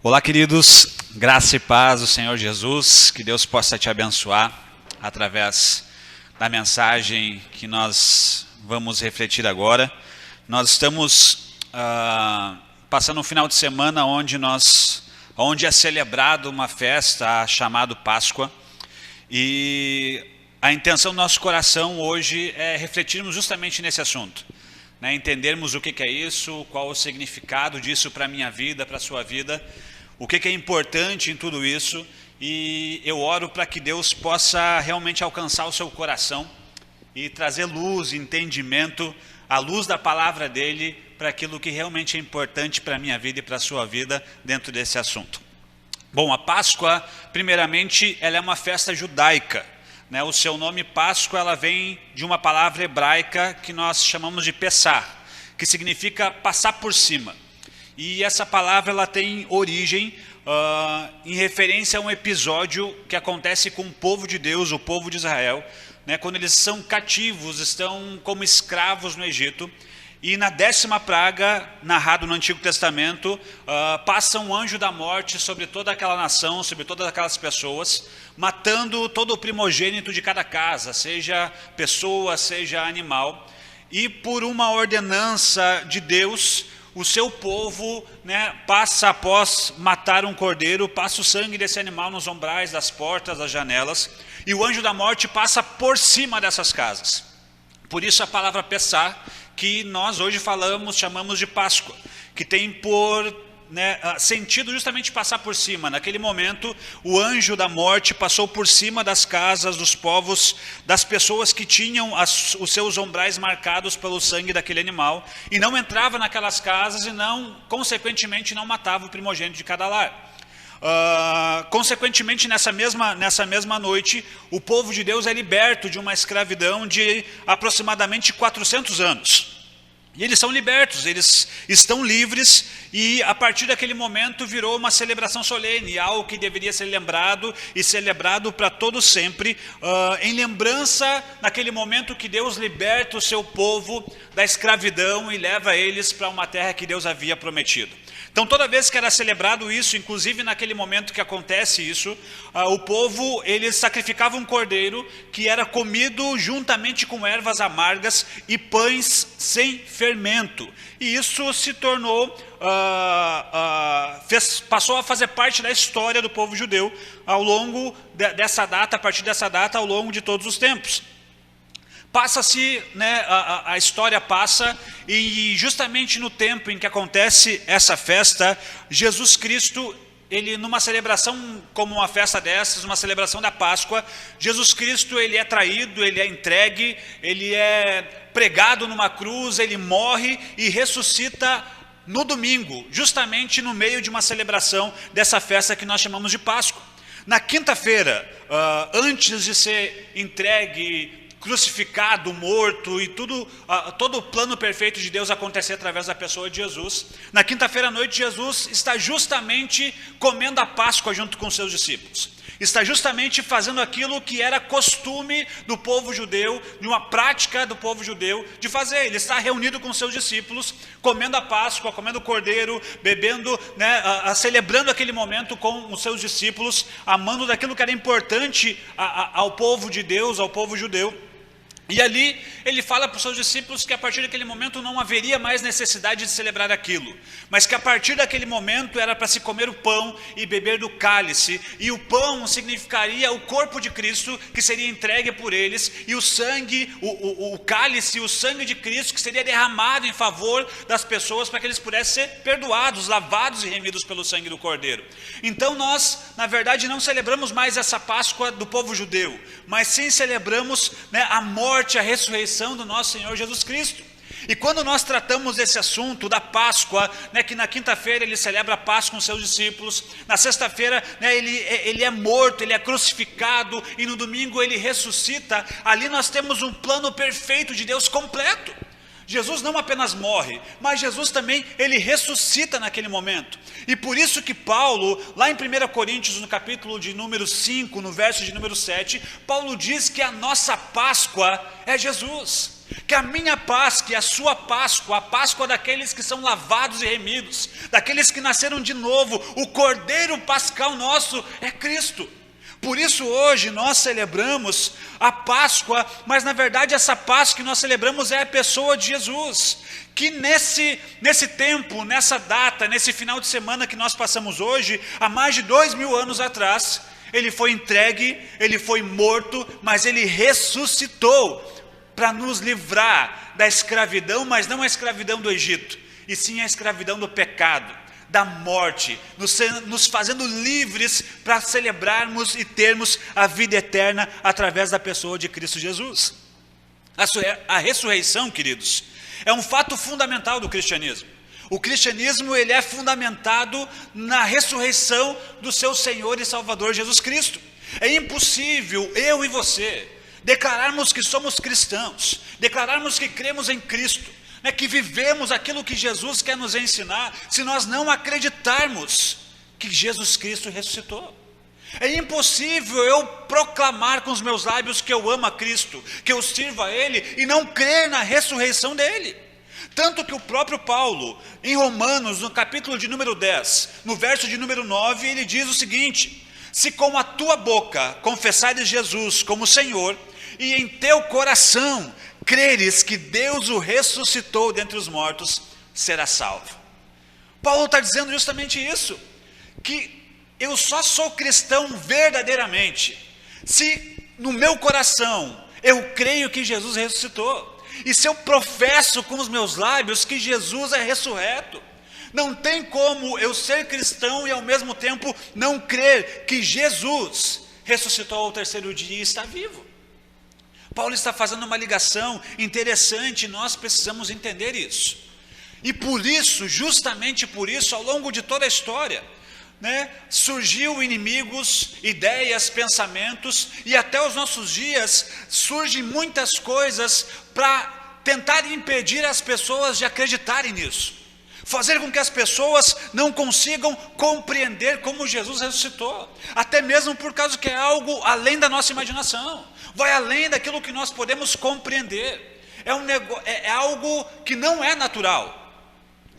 Olá, queridos, graça e paz do Senhor Jesus, que Deus possa te abençoar através da mensagem que nós vamos refletir agora. Nós estamos passando um final de semana onde é celebrado uma festa chamada Páscoa, e a intenção do nosso coração hoje é refletirmos justamente nesse assunto, né? Entendermos o que é isso, qual o significado disso para a minha vida, para a sua vida, o que é importante em tudo isso, e eu oro para que Deus possa realmente alcançar o seu coração e trazer luz, entendimento, a luz da palavra dele para aquilo que realmente é importante para a minha vida e para a sua vida dentro desse assunto. Bom, a Páscoa, primeiramente, ela é uma festa judaica, né? O seu nome Páscoa, ela vem de uma palavra hebraica que nós chamamos de Pessah, que significa passar por cima. E essa palavra ela tem origem em referência a um episódio que acontece com o povo de Deus, o povo de Israel, né, quando eles são cativos, estão como escravos no Egito. E na 10ª praga, narrado no Antigo Testamento, passa um anjo da morte sobre toda aquela nação, sobre todas aquelas pessoas, matando todo o primogênito de cada casa, seja pessoa, seja animal. E por uma ordenança de Deus, o seu povo, né, passa, após matar um cordeiro, passa o sangue desse animal nos umbrais das portas, das janelas, e o anjo da morte passa por cima dessas casas. Por isso a palavra Pessah, que nós hoje chamamos de Páscoa, que tem por sentido justamente passar por cima. Naquele momento, o anjo da morte passou por cima das casas, dos povos, das pessoas que tinham os seus umbrais marcados pelo sangue daquele animal, e não entrava naquelas casas e consequentemente não matava o primogênito de cada lar. Consequentemente, nessa mesma noite, o povo de Deus é liberto de uma escravidão de aproximadamente 400 anos. E eles são libertos, eles estão livres, e a partir daquele momento virou uma celebração solene, algo que deveria ser lembrado e celebrado para todo sempre, em lembrança naquele momento que Deus liberta o seu povo da escravidão e leva eles para uma terra que Deus havia prometido. Então toda vez que era celebrado isso, inclusive naquele momento que acontece isso, o povo, eles sacrificavam um cordeiro que era comido juntamente com ervas amargas e pães sem fermento. E isso se tornou, passou a fazer parte da história do povo judeu ao longo dessa data, a partir dessa data, ao longo de todos os tempos. Passa-se, né, a história passa, e justamente no tempo em que acontece essa festa, Jesus Cristo, ele numa celebração como uma festa dessas, uma celebração da Páscoa, Jesus Cristo, ele é traído, ele é entregue, ele é pregado numa cruz, ele morre e ressuscita no domingo, justamente no meio de uma celebração dessa festa que nós chamamos de Páscoa. Na quinta-feira, antes de ser entregue, crucificado, morto, e todo o plano perfeito de Deus acontecer através da pessoa de Jesus, na quinta-feira à noite, Jesus está justamente comendo a Páscoa junto com seus discípulos. Está justamente fazendo aquilo que era costume do povo judeu, de uma prática do povo judeu de fazer. Ele está reunido com seus discípulos, comendo a Páscoa, comendo o cordeiro, bebendo, celebrando aquele momento com os seus discípulos, amando daquilo que era importante ao povo de Deus, ao povo judeu. E ali ele fala para os seus discípulos que a partir daquele momento não haveria mais necessidade de celebrar aquilo, mas que a partir daquele momento era para se comer o pão e beber do cálice, e o pão significaria o corpo de Cristo que seria entregue por eles, e o sangue, o cálice, o sangue de Cristo que seria derramado em favor das pessoas para que eles pudessem ser perdoados, lavados e remidos pelo sangue do Cordeiro. Então nós, na verdade, não celebramos mais essa Páscoa do povo judeu, mas sim celebramos, a morte, a ressurreição do nosso Senhor Jesus Cristo. E quando nós tratamos desse assunto da Páscoa, que na quinta-feira ele celebra a Páscoa com seus discípulos, na sexta-feira, ele é morto, ele é crucificado, e no domingo ele ressuscita, ali nós temos um plano perfeito de Deus completo. Jesus não apenas morre, mas Jesus também, ele ressuscita naquele momento. E por isso que Paulo, lá em 1 Coríntios, no capítulo de número 5, no verso de número 7, Paulo diz que a nossa Páscoa é Jesus. Que a minha Páscoa e a sua Páscoa, a Páscoa daqueles que são lavados e remidos, daqueles que nasceram de novo, o Cordeiro Pascal nosso é Cristo. Por isso hoje nós celebramos a Páscoa, mas na verdade essa Páscoa que nós celebramos é a pessoa de Jesus, que nesse tempo, nessa data, nesse final de semana que nós passamos hoje, há mais de 2000 anos atrás, ele foi entregue, ele foi morto, mas ele ressuscitou para nos livrar da escravidão, mas não a escravidão do Egito, e sim a escravidão do pecado, da morte, nos fazendo livres para celebrarmos e termos a vida eterna através da pessoa de Cristo Jesus. A ressurreição, queridos, é um fato fundamental do cristianismo. O cristianismo ele é fundamentado na ressurreição do seu Senhor e Salvador Jesus Cristo. É impossível eu e você declararmos que somos cristãos, declararmos que cremos em Cristo, que vivemos aquilo que Jesus quer nos ensinar, se nós não acreditarmos que Jesus Cristo ressuscitou. É impossível eu proclamar com os meus lábios que eu amo a Cristo, que eu sirvo a Ele, e não crer na ressurreição dEle. Tanto que o próprio Paulo, em Romanos, no capítulo de número 10, no verso de número 9, ele diz o seguinte: se com a tua boca confessares Jesus como Senhor, e em teu coração creres que Deus o ressuscitou dentre os mortos, será salvo. Paulo está dizendo justamente isso, que eu só sou cristão verdadeiramente se no meu coração eu creio que Jesus ressuscitou, e se eu professo com os meus lábios que Jesus é ressurreto. Não tem como eu ser cristão e ao mesmo tempo não crer que Jesus ressuscitou ao terceiro dia e está vivo. Paulo está fazendo uma ligação interessante, nós precisamos entender isso. E por isso, justamente por isso, ao longo de toda a história, surgiu inimigos, ideias, pensamentos, e até os nossos dias surgem muitas coisas para tentar impedir as pessoas de acreditarem nisso. Fazer com que as pessoas não consigam compreender como Jesus ressuscitou, até mesmo por causa que é algo além da nossa imaginação, vai além daquilo que nós podemos compreender, é algo que não é natural.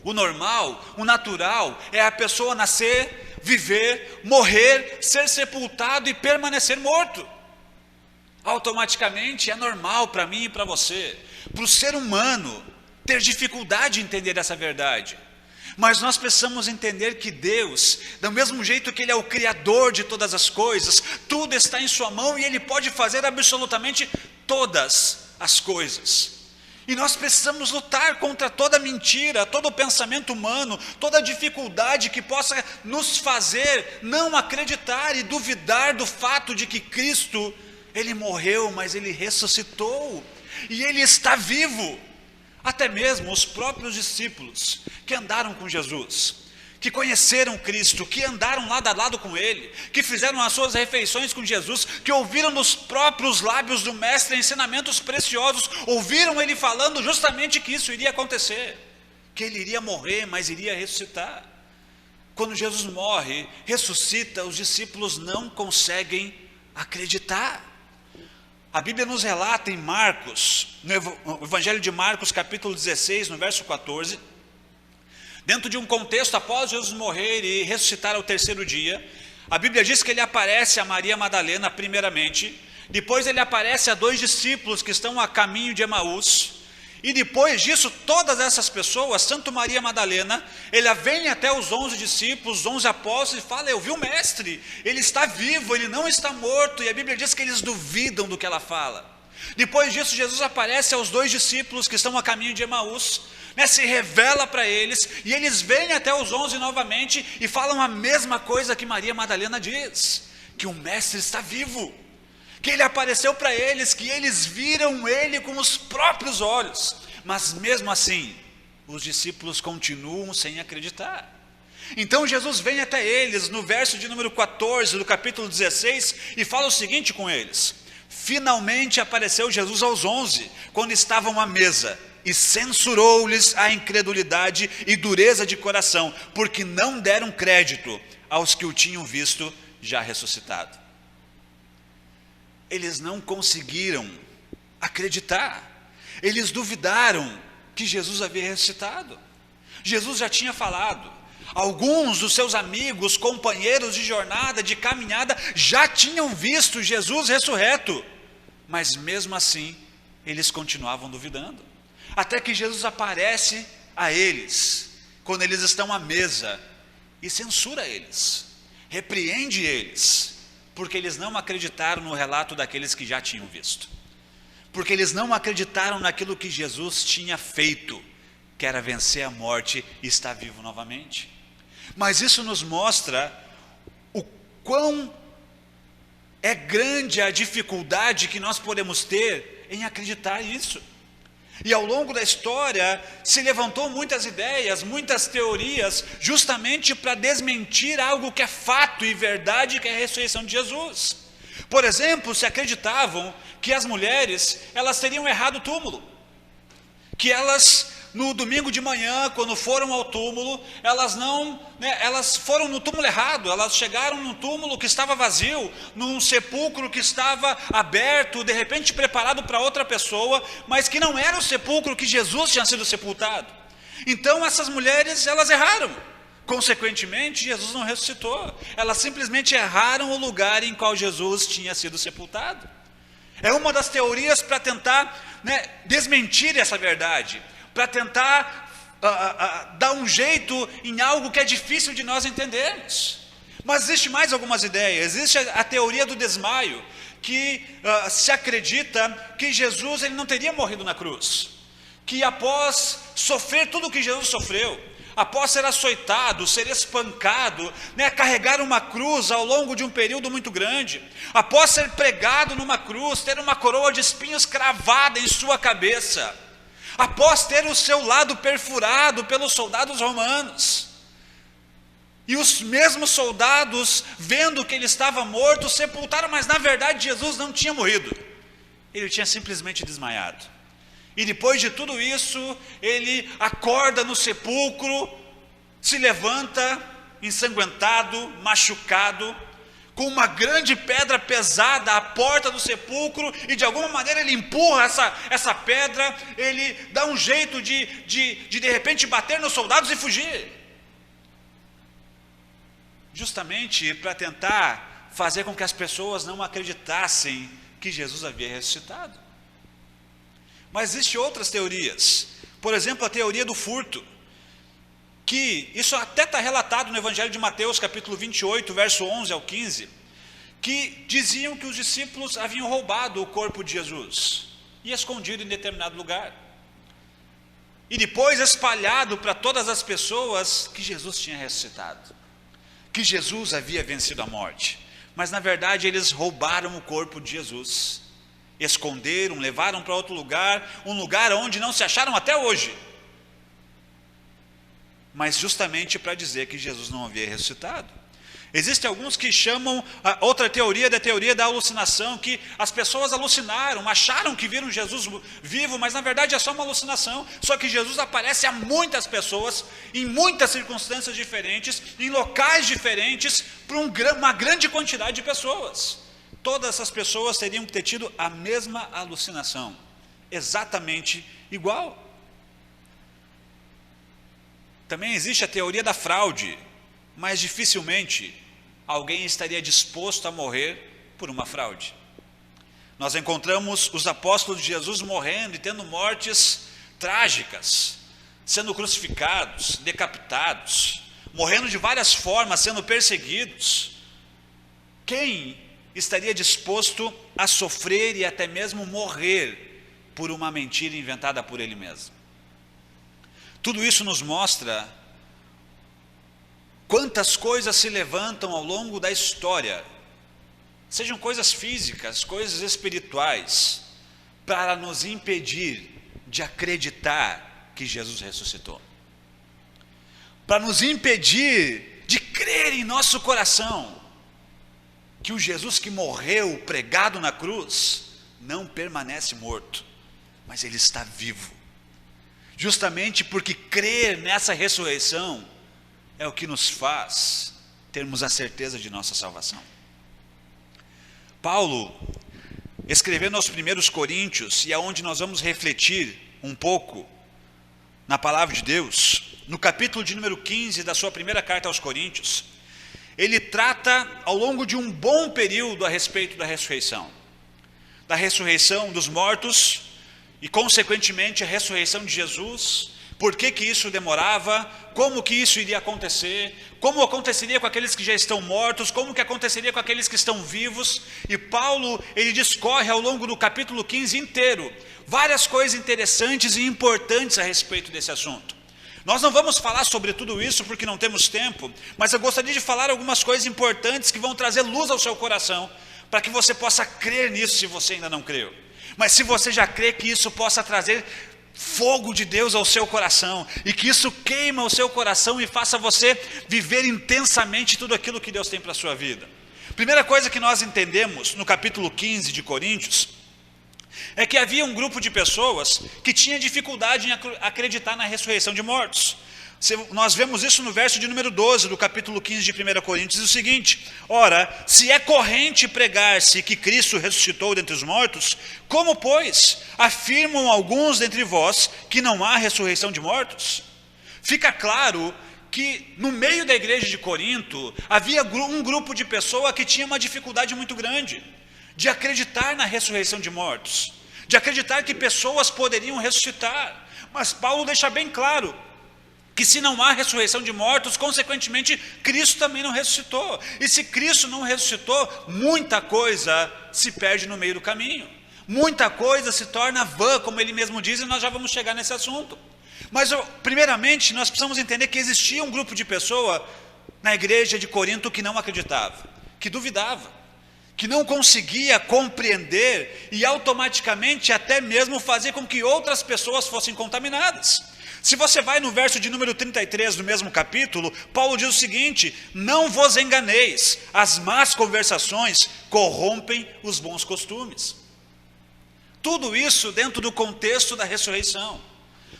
O normal, o natural, é a pessoa nascer, viver, morrer, ser sepultado e permanecer morto. Automaticamente é normal para mim e para você, para o ser humano, ter dificuldade em entender essa verdade. Mas nós precisamos entender que Deus, do mesmo jeito que Ele é o Criador de todas as coisas, tudo está em sua mão e Ele pode fazer absolutamente todas as coisas. E nós precisamos lutar contra toda mentira, todo pensamento humano, toda dificuldade que possa nos fazer não acreditar e duvidar do fato de que Cristo, Ele morreu, mas Ele ressuscitou, e Ele está vivo. Até mesmo os próprios discípulos que andaram com Jesus, que conheceram Cristo, que andaram lado a lado com Ele, que fizeram as suas refeições com Jesus, que ouviram nos próprios lábios do Mestre ensinamentos preciosos, ouviram Ele falando justamente que isso iria acontecer, que Ele iria morrer, mas iria ressuscitar. Quando Jesus morre, ressuscita, os discípulos não conseguem acreditar. A Bíblia nos relata em Marcos, no Evangelho de Marcos, capítulo 16, no verso 14, dentro de um contexto após Jesus morrer e ressuscitar ao terceiro dia, a Bíblia diz que ele aparece a Maria Madalena primeiramente, depois ele aparece a 2 discípulos que estão a caminho de Emaús, e depois disso todas essas pessoas, tanto Maria Madalena, ela vem até os 11 discípulos, os 11 apóstolos e fala: eu vi o Mestre, ele está vivo, ele não está morto, e a Bíblia diz que eles duvidam do que ela fala. Depois disso Jesus aparece aos 2 discípulos que estão a caminho de Emaús, se revela para eles, e eles vêm até os 11 novamente e falam a mesma coisa que Maria Madalena diz, que o Mestre está vivo, que ele apareceu para eles, que eles viram ele com os próprios olhos, mas mesmo assim, os discípulos continuam sem acreditar. Então Jesus vem até eles, no verso de número 14 do capítulo 16, e fala o seguinte com eles: finalmente apareceu Jesus aos 11, quando estavam à mesa, e censurou-lhes a incredulidade e dureza de coração, porque não deram crédito aos que o tinham visto já ressuscitado. Eles não conseguiram acreditar. Eles duvidaram que Jesus havia ressuscitado. Jesus já tinha falado. Alguns dos seus amigos, companheiros de jornada, de caminhada, já tinham visto Jesus ressurreto. Mas mesmo assim, eles continuavam duvidando. Até que Jesus aparece a eles, quando eles estão à mesa, e censura eles, repreende eles, porque eles não acreditaram no relato daqueles que já tinham visto. Porque eles não acreditaram naquilo que Jesus tinha feito, que era vencer a morte e estar vivo novamente. Mas isso nos mostra o quão é grande a dificuldade que nós podemos ter em acreditar nisso. E ao longo da história se levantou muitas ideias, muitas teorias, justamente para desmentir algo que é fato e verdade, que é a ressurreição de Jesus. Por exemplo, se acreditavam que as mulheres, elas teriam errado o túmulo, que elas, no domingo de manhã, quando foram ao túmulo, elas foram no túmulo errado, elas chegaram num túmulo que estava vazio, num sepulcro que estava aberto, de repente preparado para outra pessoa, mas que não era o sepulcro que Jesus tinha sido sepultado. Então essas mulheres, elas erraram. Consequentemente, Jesus não ressuscitou. Elas simplesmente erraram o lugar em qual Jesus tinha sido sepultado. É uma das teorias para tentar desmentir essa verdade, para tentar dar um jeito em algo que é difícil de nós entendermos. Mas existe mais algumas ideias. Existe a teoria do desmaio, que se acredita que Jesus ele não teria morrido na cruz, que após sofrer tudo o que Jesus sofreu, após ser açoitado, ser espancado, carregar uma cruz ao longo de um período muito grande, após ser pregado numa cruz, ter uma coroa de espinhos cravada em sua cabeça, após ter o seu lado perfurado pelos soldados romanos, e os mesmos soldados, vendo que ele estava morto, sepultaram, mas na verdade Jesus não tinha morrido, ele tinha simplesmente desmaiado. E depois de tudo isso, ele acorda no sepulcro, se levanta, ensanguentado, machucado, com uma grande pedra pesada à porta do sepulcro, e de alguma maneira ele empurra essa pedra, ele dá um jeito de repente bater nos soldados e fugir. Justamente para tentar fazer com que as pessoas não acreditassem que Jesus havia ressuscitado. Mas existem outras teorias, por exemplo a teoria do furto, que isso até está relatado no Evangelho de Mateus capítulo 28, verso 11 ao 15, que diziam que os discípulos haviam roubado o corpo de Jesus e escondido em determinado lugar, e depois espalhado para todas as pessoas que Jesus tinha ressuscitado, que Jesus havia vencido a morte. Mas na verdade eles roubaram o corpo de Jesus, esconderam, levaram para outro lugar, um lugar onde não se acharam até hoje, mas justamente para dizer que Jesus não havia ressuscitado. Existem alguns que chamam outra teoria da teoria da alucinação, que as pessoas alucinaram, acharam que viram Jesus vivo, mas na verdade é só uma alucinação. Só que Jesus aparece a muitas pessoas, em muitas circunstâncias diferentes, em locais diferentes, para uma grande quantidade de pessoas. Todas essas pessoas teriam que ter tido a mesma alucinação, exatamente igual. Também existe a teoria da fraude, mas dificilmente alguém estaria disposto a morrer por uma fraude. Nós encontramos os apóstolos de Jesus morrendo e tendo mortes trágicas, sendo crucificados, decapitados, morrendo de várias formas, sendo perseguidos. Quem estaria disposto a sofrer e até mesmo morrer por uma mentira inventada por ele mesmo? Tudo isso nos mostra quantas coisas se levantam ao longo da história, sejam coisas físicas, coisas espirituais, para nos impedir de acreditar que Jesus ressuscitou, para nos impedir de crer em nosso coração que o Jesus que morreu pregado na cruz não permanece morto, mas ele está vivo. Justamente porque crer nessa ressurreição é o que nos faz termos a certeza de nossa salvação. Paulo, escrevendo aos primeiros Coríntios, e aonde nós vamos refletir um pouco na palavra de Deus, no capítulo de número 15 da sua primeira carta aos Coríntios, ele trata ao longo de um bom período a respeito da ressurreição dos mortos e consequentemente a ressurreição de Jesus. Por que isso demorava, como que isso iria acontecer, como aconteceria com aqueles que já estão mortos, como que aconteceria com aqueles que estão vivos. E Paulo, ele discorre ao longo do capítulo 15 inteiro várias coisas interessantes e importantes a respeito desse assunto. Nós não vamos falar sobre tudo isso porque não temos tempo, mas eu gostaria de falar algumas coisas importantes que vão trazer luz ao seu coração, para que você possa crer nisso se você ainda não creu. Mas se você já crê, que isso possa trazer fogo de Deus ao seu coração, e que isso queima o seu coração e faça você viver intensamente tudo aquilo que Deus tem para a sua vida. Primeira coisa que nós entendemos no capítulo 15 de Coríntios, é que havia um grupo de pessoas que tinha dificuldade em acreditar na ressurreição de mortos. Nós vemos isso no verso de número 12 do capítulo 15 de 1 Coríntios, diz o seguinte: ora, se é corrente pregar-se que Cristo ressuscitou dentre os mortos, como, pois, afirmam alguns dentre vós que não há ressurreição de mortos? Fica claro que no meio da igreja de Corinto, havia um grupo de pessoas que tinha uma dificuldade muito grande de acreditar na ressurreição de mortos, de acreditar que pessoas poderiam ressuscitar. Mas Paulo deixa bem claro que se não há ressurreição de mortos, consequentemente, Cristo também não ressuscitou. E se Cristo não ressuscitou, muita coisa se perde no meio do caminho. Muita coisa se torna vã, como ele mesmo diz, e nós já vamos chegar nesse assunto. Mas, primeiramente, nós precisamos entender que existia um grupo de pessoas na igreja de Corinto que não acreditava, que duvidava, que não conseguia compreender e automaticamente até mesmo fazer com que outras pessoas fossem contaminadas. Se você vai no verso de número 33 do mesmo capítulo, Paulo diz o seguinte: não vos enganeis, as más conversações corrompem os bons costumes. Tudo isso dentro do contexto da ressurreição.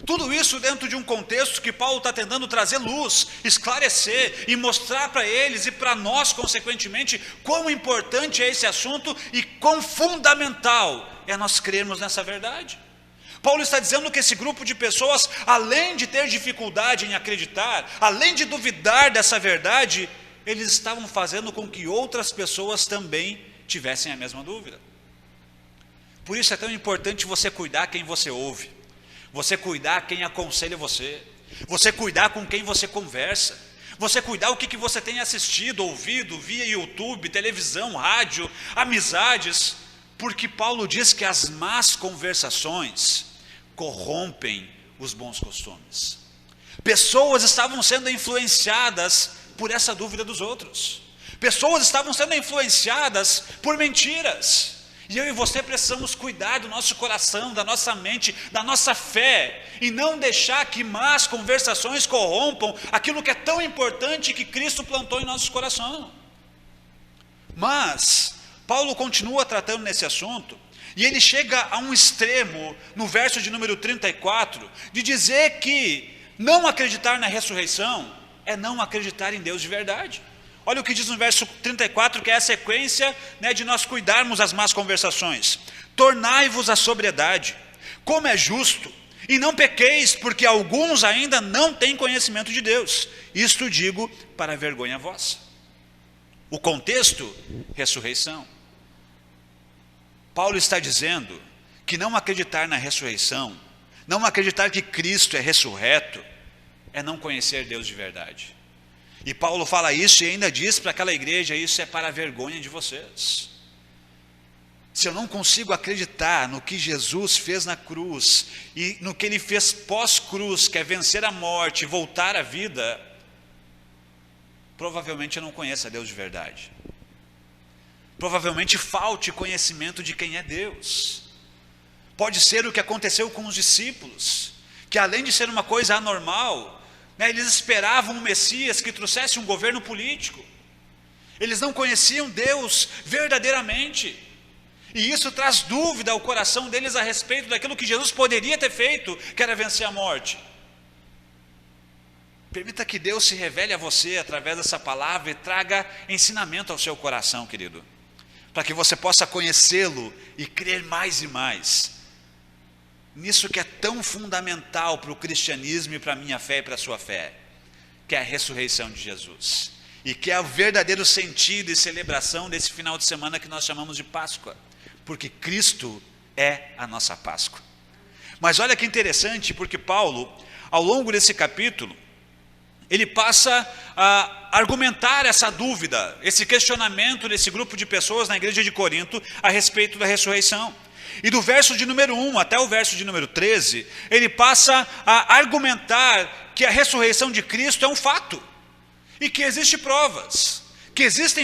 Tudo isso dentro de um contexto que Paulo está tentando trazer luz, esclarecer e mostrar para eles e para nós, consequentemente, quão importante é esse assunto e quão fundamental é nós crermos nessa verdade. Paulo está dizendo que esse grupo de pessoas, além de ter dificuldade em acreditar, além de duvidar dessa verdade, eles estavam fazendo com que outras pessoas também tivessem a mesma dúvida. Por isso é tão importante você cuidar quem você ouve, você cuidar quem aconselha você cuidar com quem você conversa, você cuidar o que você tem assistido, ouvido via YouTube, televisão, rádio, amizades, porque Paulo diz que as más conversações corrompem os bons costumes. Pessoas estavam sendo influenciadas por essa dúvida dos outros. Pessoas estavam sendo influenciadas por mentiras. E eu e você precisamos cuidar do nosso coração, da nossa mente, da nossa fé, e não deixar que más conversações corrompam aquilo que é tão importante que Cristo plantou em nosso coração. Mas Paulo continua tratando nesse assunto, e ele chega a um extremo, no verso de número 34, de dizer que não acreditar na ressurreição é não acreditar em Deus de verdade. Olha o que diz no verso 34, que é a sequência, de nós cuidarmos das más conversações. Tornai-vos a sobriedade, como é justo, e não pequeis, porque alguns ainda não têm conhecimento de Deus. Isto digo para a vergonha vossa. O contexto, ressurreição. Paulo está dizendo que não acreditar na ressurreição, não acreditar que Cristo é ressurreto, é não conhecer Deus de verdade. E Paulo fala isso e ainda diz para aquela igreja: isso é para a vergonha de vocês. Se eu não consigo acreditar no que Jesus fez na cruz, e no que ele fez pós-cruz, que é vencer a morte e voltar à vida, provavelmente eu não conheço a Deus de verdade. Provavelmente falte conhecimento de quem é Deus. Pode ser o que aconteceu com os discípulos, que além de ser uma coisa anormal, eles esperavam um Messias que trouxesse um governo político. Eles não conheciam Deus verdadeiramente, e isso traz dúvida ao coração deles a respeito daquilo que Jesus poderia ter feito, que era vencer a morte. Permita que Deus se revele a você através dessa palavra e traga ensinamento ao seu coração, querido. para que você possa conhecê-lo e crer mais e mais nisso que é tão fundamental para o cristianismo e para a minha fé e para a sua fé, que é a ressurreição de Jesus, e que é o verdadeiro sentido e celebração desse final de semana que nós chamamos de Páscoa, porque Cristo é a nossa Páscoa. Mas olha que interessante, porque Paulo, ao longo desse capítulo, ele passa a argumentar essa dúvida, esse questionamento desse grupo de pessoas na igreja de Corinto a respeito da ressurreição. E do verso de número 1 até o verso de número 13, ele passa a argumentar que a ressurreição de Cristo é um fato, e que existem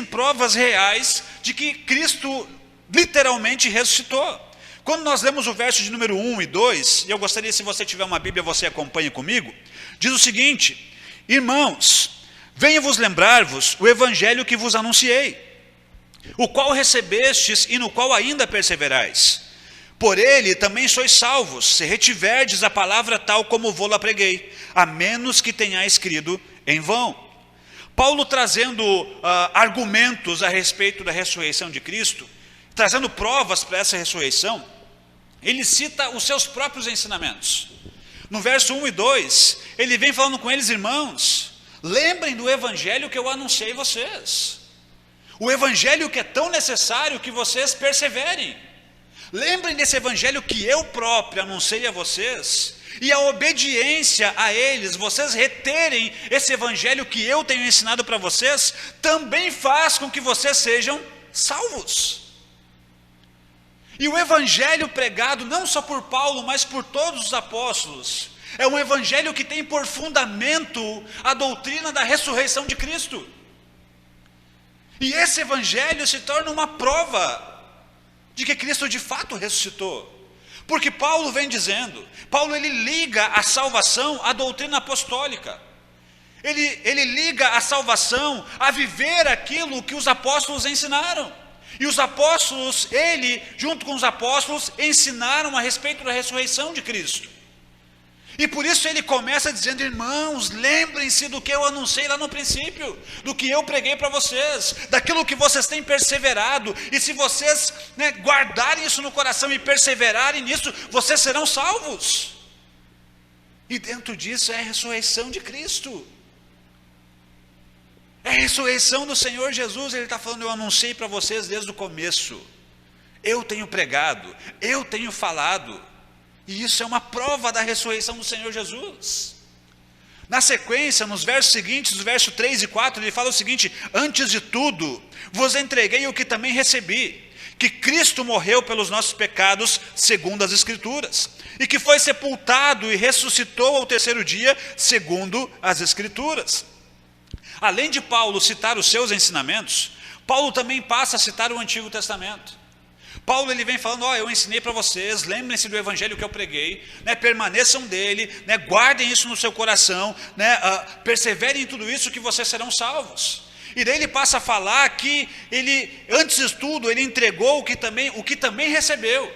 provas reais de que Cristo literalmente ressuscitou. Quando nós lemos o verso de número 1 e 2, e eu gostaria, se você tiver uma Bíblia, você acompanhe comigo, diz o seguinte: irmãos, venho-vos lembrar-vos o evangelho que vos anunciei, o qual recebestes e no qual ainda perseverais. Por ele também sois salvos, se retiverdes a palavra tal como vou-la preguei, a menos que tenhais crido em vão. Paulo trazendo argumentos a respeito da ressurreição de Cristo, trazendo provas para essa ressurreição, ele cita os seus próprios ensinamentos. No verso 1 e 2, ele vem falando com eles: irmãos, lembrem do evangelho que eu anunciei a vocês, o evangelho que é tão necessário que vocês perseverem. Lembrem desse evangelho que eu próprio anunciei a vocês, e a obediência a eles, vocês reterem esse evangelho que eu tenho ensinado para vocês, também faz com que vocês sejam salvos. E o evangelho pregado não só por Paulo, mas por todos os apóstolos, é um evangelho que tem por fundamento a doutrina da ressurreição de Cristo. E esse evangelho se torna uma prova de que Cristo de fato ressuscitou. Porque Paulo vem dizendo, ele liga a salvação à doutrina apostólica. Ele liga a salvação a viver aquilo que os apóstolos ensinaram. E os apóstolos, junto com os apóstolos, ensinaram a respeito da ressurreição de Cristo. E por isso ele começa dizendo: irmãos, lembrem-se do que eu anunciei lá no princípio, do que eu preguei para vocês, daquilo que vocês têm perseverado, e se vocês guardarem isso no coração e perseverarem nisso, vocês serão salvos. E dentro disso é a ressurreição de Cristo, é a ressurreição do Senhor Jesus. Ele está falando: eu anunciei para vocês desde o começo, eu tenho pregado, eu tenho falado. E isso é uma prova da ressurreição do Senhor Jesus. Na sequência, nos versos seguintes, os versos 3 e 4, ele fala o seguinte: antes de tudo, vos entreguei o que também recebi, que Cristo morreu pelos nossos pecados, segundo as Escrituras, e que foi sepultado e ressuscitou ao terceiro dia, segundo as Escrituras. Além de Paulo citar os seus ensinamentos, Paulo também passa a citar o Antigo Testamento. Paulo ele vem falando: eu ensinei para vocês, lembrem-se do evangelho que eu preguei, permaneçam dele, guardem isso no seu coração, perseverem em tudo isso que vocês serão salvos. E daí ele passa a falar que ele, antes de tudo, ele entregou o que também recebeu,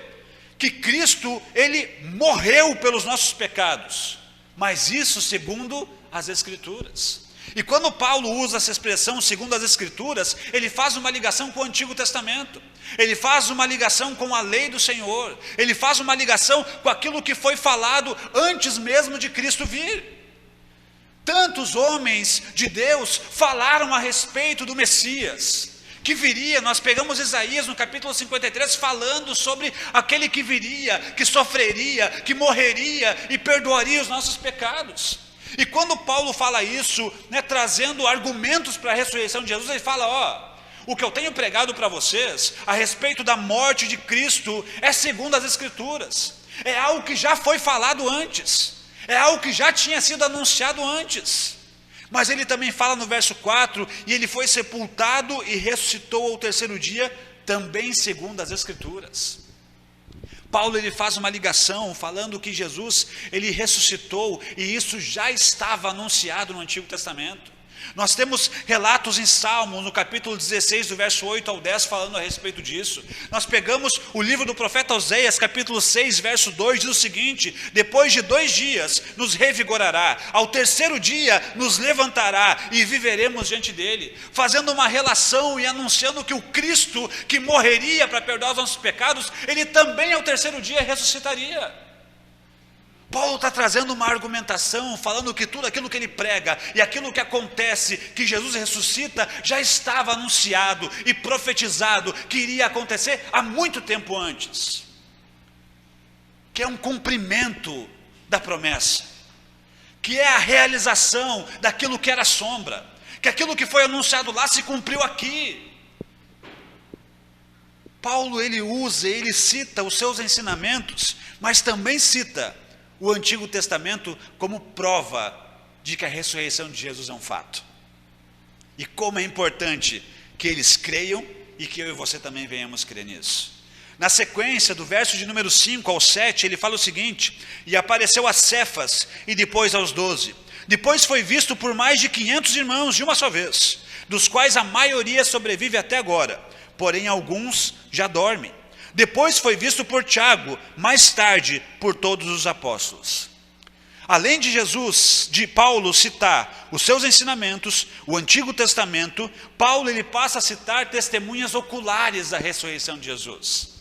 que Cristo, ele morreu pelos nossos pecados, mas isso segundo as Escrituras. E quando Paulo usa essa expressão segundo as Escrituras, ele faz uma ligação com o Antigo Testamento, ele faz uma ligação com a lei do Senhor, ele faz uma ligação com aquilo que foi falado antes mesmo de Cristo vir. Tantos homens de Deus falaram a respeito do Messias, que viria. Nós pegamos Isaías no capítulo 53, falando sobre aquele que viria, que sofreria, que morreria e perdoaria os nossos pecados. E quando Paulo fala isso, trazendo argumentos para a ressurreição de Jesus, ele fala: o que eu tenho pregado para vocês a respeito da morte de Cristo é segundo as Escrituras, é algo que já foi falado antes, é algo que já tinha sido anunciado antes. Mas ele também fala no verso 4, e ele foi sepultado e ressuscitou ao terceiro dia, também segundo as Escrituras. Paulo ele faz uma ligação falando que Jesus ele ressuscitou, e isso já estava anunciado no Antigo Testamento. Nós temos relatos em Salmos, no capítulo 16, do verso 8 ao 10, falando a respeito disso. Nós pegamos o livro do profeta Oséias, capítulo 6, verso 2, diz o seguinte: depois de 2 dias nos revigorará, ao terceiro dia nos levantará e viveremos diante dele, fazendo uma relação e anunciando que o Cristo que morreria para perdoar os nossos pecados, ele também ao terceiro dia ressuscitaria. Paulo está trazendo uma argumentação, falando que tudo aquilo que ele prega e aquilo que acontece, que Jesus ressuscita, já estava anunciado e profetizado que iria acontecer há muito tempo antes. Que é um cumprimento da promessa, que é a realização daquilo que era sombra, que aquilo que foi anunciado lá se cumpriu aqui. Paulo, ele cita os seus ensinamentos, mas também cita o Antigo Testamento como prova de que a ressurreição de Jesus é um fato. E como é importante que eles creiam e que eu e você também venhamos crer nisso. Na sequência, do verso de número 5 ao 7, ele fala o seguinte: e apareceu a Cefas e depois aos 12. Depois foi visto por mais de 500 irmãos de uma só vez, dos quais a maioria sobrevive até agora, porém alguns já dormem. Depois foi visto por Tiago, mais tarde por todos os apóstolos. Além de Paulo citar os seus ensinamentos, o Antigo Testamento, Paulo ele passa a citar testemunhas oculares da ressurreição de Jesus.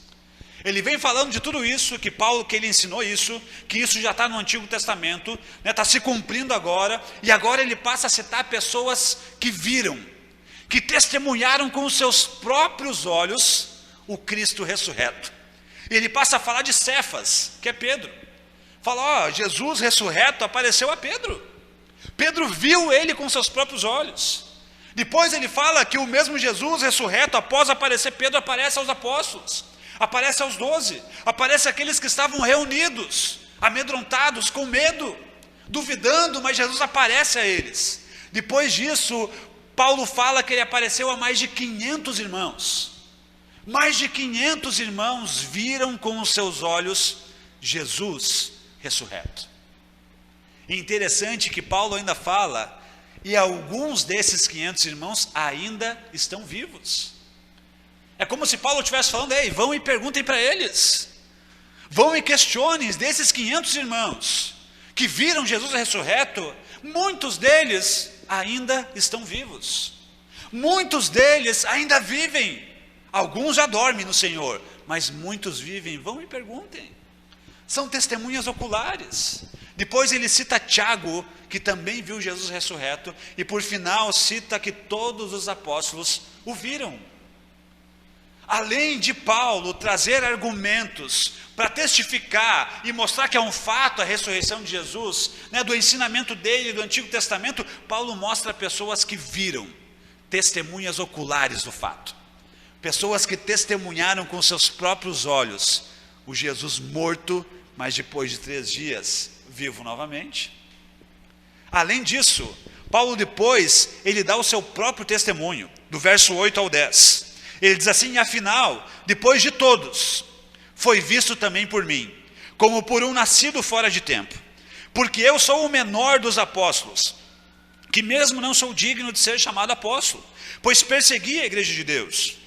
Ele vem falando de tudo isso, que ele ensinou isso, que isso já está no Antigo Testamento, está se cumprindo agora, e agora ele passa a citar pessoas que viram, que testemunharam com os seus próprios olhos o Cristo ressurreto. E ele passa a falar de Cefas, que é Pedro. Fala, Jesus ressurreto apareceu a Pedro. Pedro viu ele com seus próprios olhos. Depois ele fala que o mesmo Jesus ressurreto, após aparecer Pedro, aparece aos apóstolos, aparece aos 12, aparece àqueles que estavam reunidos, amedrontados, com medo, duvidando, mas Jesus aparece a eles. Depois disso, Paulo fala que ele apareceu a mais de 500 irmãos. Mais de 500 irmãos viram com os seus olhos Jesus ressurreto. E interessante que Paulo ainda fala, e alguns desses 500 irmãos ainda estão vivos. É como se Paulo estivesse falando: ei, vão e perguntem para eles, vão e questionem desses 500 irmãos que viram Jesus ressurreto, muitos deles ainda estão vivos, muitos deles ainda vivem. Alguns já dormem no Senhor, mas muitos vivem. Vão e perguntem. São testemunhas oculares. Depois ele cita Tiago, que também viu Jesus ressurreto, e por final cita que todos os apóstolos o viram. Além de Paulo trazer argumentos para testificar e mostrar que é um fato a ressurreição de Jesus, do ensinamento dele do Antigo Testamento, Paulo mostra pessoas que viram, testemunhas oculares do fato. Pessoas que testemunharam com seus próprios olhos o Jesus morto, mas depois de 3 dias, vivo novamente. Além disso, Paulo depois, ele dá o seu próprio testemunho, do verso 8 ao 10. Ele diz assim: afinal, depois de todos, foi visto também por mim, como por um nascido fora de tempo. Porque eu sou o menor dos apóstolos, que mesmo não sou digno de ser chamado apóstolo, pois persegui a igreja de Deus.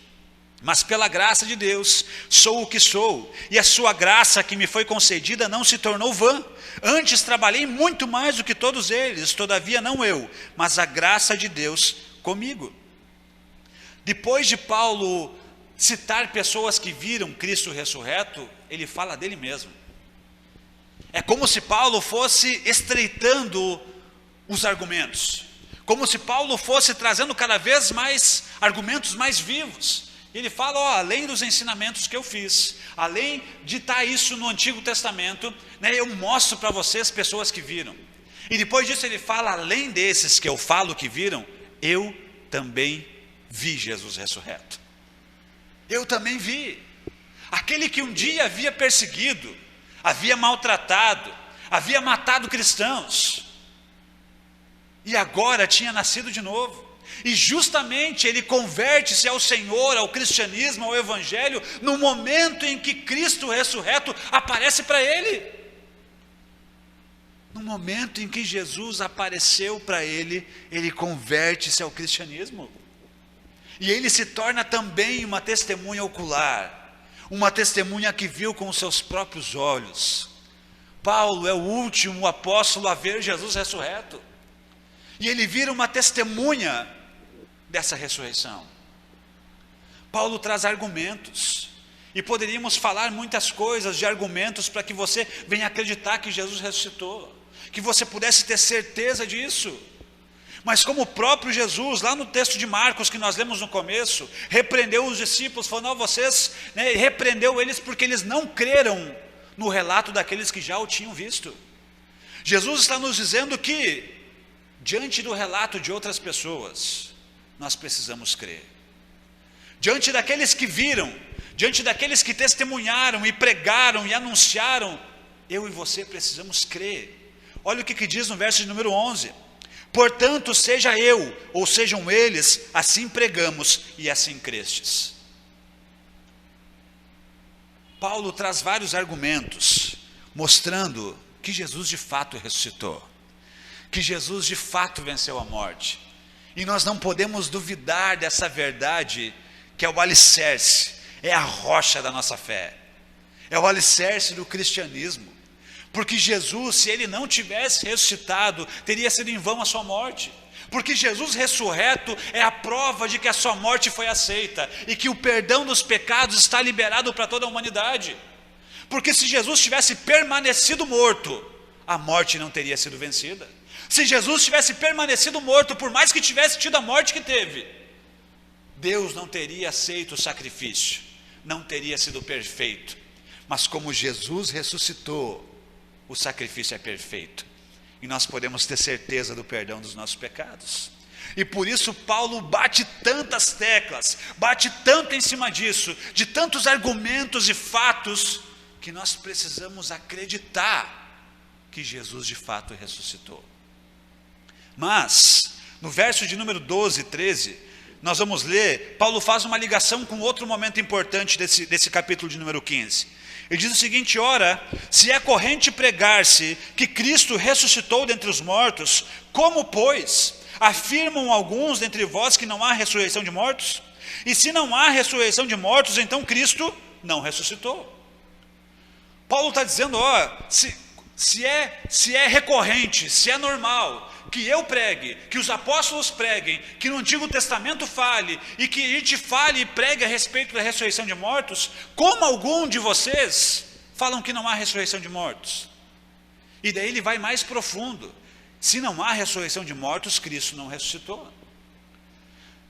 Mas pela graça de Deus, sou o que sou, e a sua graça que me foi concedida não se tornou vã. Antes trabalhei muito mais do que todos eles, todavia não eu, mas a graça de Deus comigo. Depois de Paulo citar pessoas que viram Cristo ressurreto, ele fala dele mesmo. É como se Paulo fosse estreitando os argumentos, como se Paulo fosse trazendo cada vez mais argumentos mais vivos. Ele fala, além dos ensinamentos que eu fiz, além de estar isso no Antigo Testamento, eu mostro para vocês pessoas que viram. E depois disso ele fala, além desses que eu falo que viram, eu também vi Jesus ressurreto. Eu também vi. Aquele que um dia havia perseguido, havia maltratado, havia matado cristãos, e agora tinha nascido de novo. E justamente ele converte-se ao Senhor, ao cristianismo, ao evangelho, no momento em que Cristo ressurreto aparece para ele. No momento em que Jesus apareceu para ele, ele converte-se ao cristianismo. E ele se torna também uma testemunha ocular, uma testemunha que viu com os seus próprios olhos. Paulo é o último apóstolo a ver Jesus ressurreto. E ele vira uma testemunha dessa ressurreição. Paulo traz argumentos. E poderíamos falar muitas coisas de argumentos para que você venha acreditar que Jesus ressuscitou. Que você pudesse ter certeza disso. Mas como o próprio Jesus, lá no texto de Marcos que nós lemos no começo, repreendeu os discípulos, falou, não, vocês, repreendeu eles porque eles não creram no relato daqueles que já o tinham visto. Jesus está nos dizendo que, diante do relato de outras pessoas, nós precisamos crer. Diante daqueles que viram, diante daqueles que testemunharam e pregaram e anunciaram, eu e você precisamos crer. Olha o que diz no verso de número 11. Portanto, seja eu, ou sejam eles, assim pregamos e assim crestes. Paulo traz vários argumentos, mostrando que Jesus de fato ressuscitou. Que Jesus de fato venceu a morte. E nós não podemos duvidar dessa verdade, que é o alicerce, é a rocha da nossa fé. É o alicerce do cristianismo. Porque Jesus, se ele não tivesse ressuscitado, teria sido em vão a sua morte. Porque Jesus ressurreto é a prova de que a sua morte foi aceita e que o perdão dos pecados está liberado para toda a humanidade. Porque se Jesus tivesse permanecido morto, a morte não teria sido vencida. Se Jesus tivesse permanecido morto, por mais que tivesse tido a morte que teve, Deus não teria aceito o sacrifício, não teria sido perfeito. Mas como Jesus ressuscitou, o sacrifício é perfeito. E nós podemos ter certeza do perdão dos nossos pecados. E por isso Paulo bate tantas teclas, bate tanto em cima disso, de tantos argumentos e fatos, que nós precisamos acreditar que Jesus de fato ressuscitou. Mas, no verso de número 12 e 13, nós vamos ler, Paulo faz uma ligação com outro momento importante desse capítulo de número 15. Ele diz o seguinte, ora, se é corrente pregar-se que Cristo ressuscitou dentre os mortos, como, pois, afirmam alguns dentre vós que não há ressurreição de mortos? E se não há ressurreição de mortos, então Cristo não ressuscitou. Paulo está dizendo, se é recorrente, se é normal, que eu pregue, que os apóstolos preguem, que no Antigo Testamento fale, e que a gente fale e pregue a respeito da ressurreição de mortos, como algum de vocês falam que não há ressurreição de mortos? E daí ele vai mais profundo. Se não há ressurreição de mortos, Cristo não ressuscitou.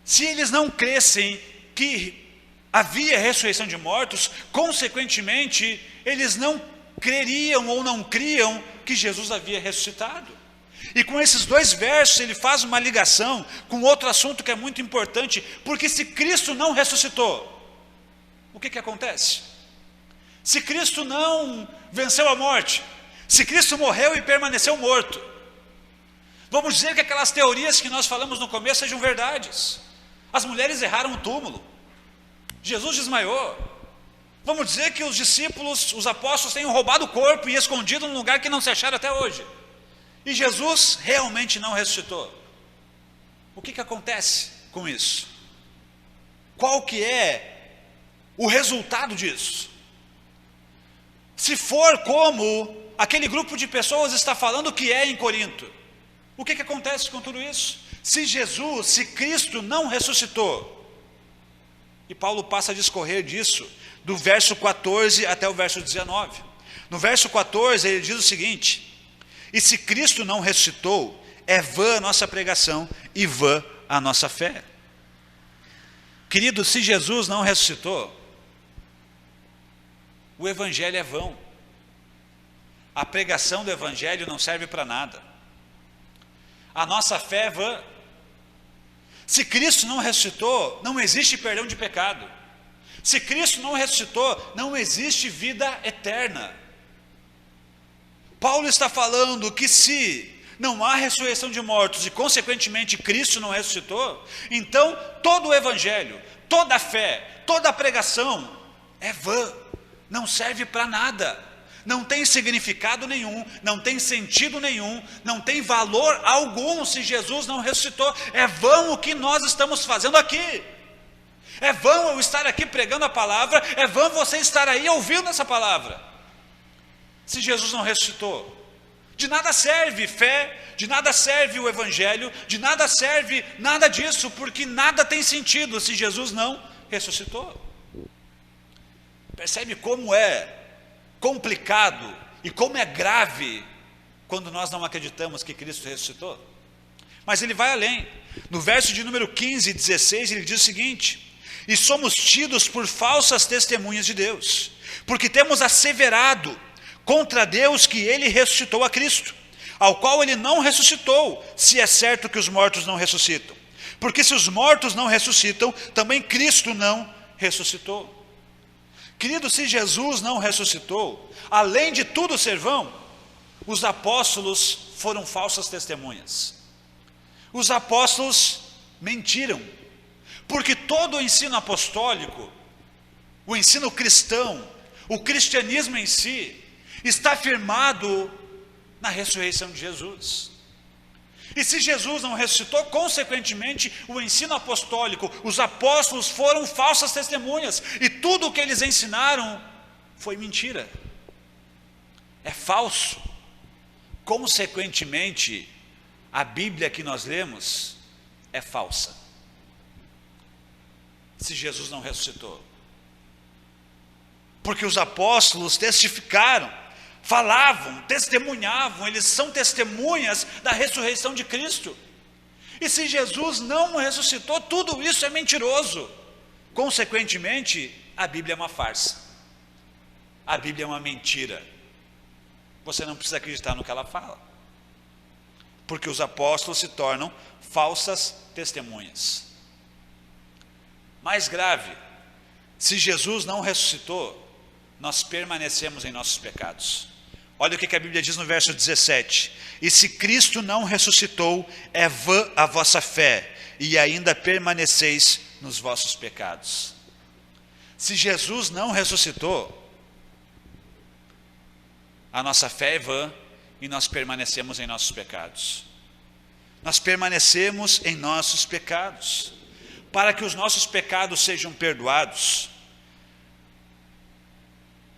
Se eles não crescem que havia ressurreição de mortos, consequentemente, eles não creriam ou não criam que Jesus havia ressuscitado. E com esses dois versos ele faz uma ligação com outro assunto que é muito importante, porque se Cristo não ressuscitou, o que acontece? Se Cristo não venceu a morte, se Cristo morreu e permaneceu morto, vamos dizer que aquelas teorias que nós falamos no começo sejam verdades. As mulheres erraram o túmulo, Jesus desmaiou. Vamos dizer que os discípulos, os apóstolos tenham roubado o corpo e escondido num lugar que não se acharam até hoje. E Jesus realmente não ressuscitou. O que acontece com isso? Qual que é o resultado disso? Se for como aquele grupo de pessoas está falando que é em Corinto, o que acontece com tudo isso? Se Cristo não ressuscitou, e Paulo passa a discorrer disso, do verso 14 até o verso 19. No verso 14 ele diz o seguinte, e se Cristo não ressuscitou, é vã a nossa pregação e vã a nossa fé. Querido, se Jesus não ressuscitou, o evangelho é vão. A pregação do evangelho não serve para nada. A nossa fé é vã. Se Cristo não ressuscitou, não existe perdão de pecado. Se Cristo não ressuscitou, não existe vida eterna. Paulo está falando que se não há ressurreição de mortos e consequentemente Cristo não ressuscitou, então todo o evangelho, toda a fé, toda a pregação é vã, não serve para nada. não tem significado nenhum, não tem sentido nenhum, não tem valor algum se Jesus não ressuscitou. É vão o que nós estamos fazendo aqui. É vão eu estar aqui pregando a palavra, é vão você estar aí ouvindo essa palavra. Se Jesus não ressuscitou, de nada serve fé, de nada serve o evangelho, de nada serve nada disso, porque nada tem sentido se Jesus não ressuscitou. Percebe como é complicado e como é grave quando nós não acreditamos que Cristo ressuscitou? Mas ele vai além. No verso de número 15 e 16 ele diz o seguinte: e somos tidos por falsas testemunhas de Deus, porque temos asseverado contra Deus que ele ressuscitou a Cristo, ao qual ele não ressuscitou, se é certo que os mortos não ressuscitam. Porque se os mortos não ressuscitam, também Cristo não ressuscitou. Querido, se Jesus não ressuscitou, além de tudo ser vão, os apóstolos foram falsas testemunhas. Os apóstolos mentiram, porque todo o ensino apostólico, o ensino cristão, o cristianismo em si, está firmado na ressurreição de Jesus. E se Jesus não ressuscitou, consequentemente, o ensino apostólico, os apóstolos foram falsas testemunhas, e tudo o que eles ensinaram foi mentira, é falso. Consequentemente, a Bíblia que nós lemos é falsa, se Jesus não ressuscitou. Porque os apóstolos testificaram, falavam, testemunhavam, eles são testemunhas da ressurreição de Cristo. E se Jesus não ressuscitou, tudo isso é mentiroso. Consequentemente, a Bíblia é uma farsa. A Bíblia é uma mentira. Você não precisa acreditar no que ela fala, porque os apóstolos se tornam falsas testemunhas. Mais grave, se Jesus não ressuscitou, nós permanecemos em nossos pecados. Olha o que a Bíblia diz no verso 17: e se Cristo não ressuscitou, é vã a vossa fé, e ainda permaneceis nos vossos pecados. Se Jesus não ressuscitou, a nossa fé é vã e nós permanecemos em nossos pecados. Nós permanecemos em nossos pecados. Para que os nossos pecados sejam perdoados,